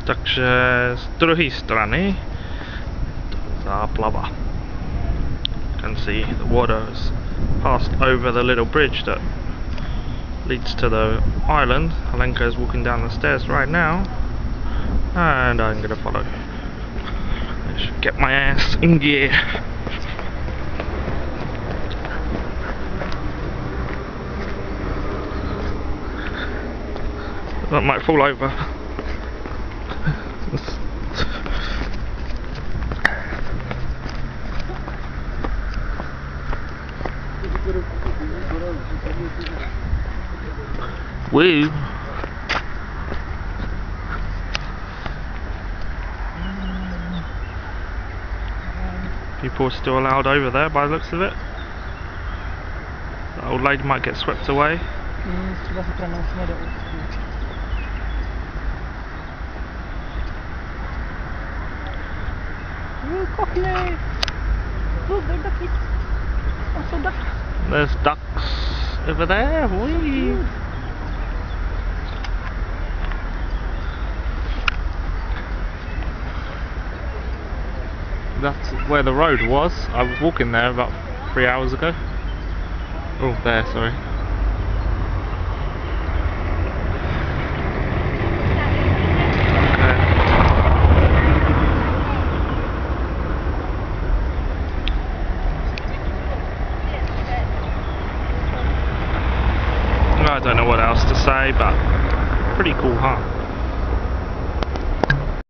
Takže z druhé strany záplava. You can see the water has passed over the little bridge that leads to the island. Alenka is walking down the stairs right now, and I'm gonna follow. I should get my ass in gear. That might fall over. Woo! People are still allowed over there by the looks of it. The old lady might get swept away. There's ducks over there. Whee! That's where the road was. I was walking there about 3 hours ago. Oh, there, sorry. I don't know what else to say, but pretty cool, huh?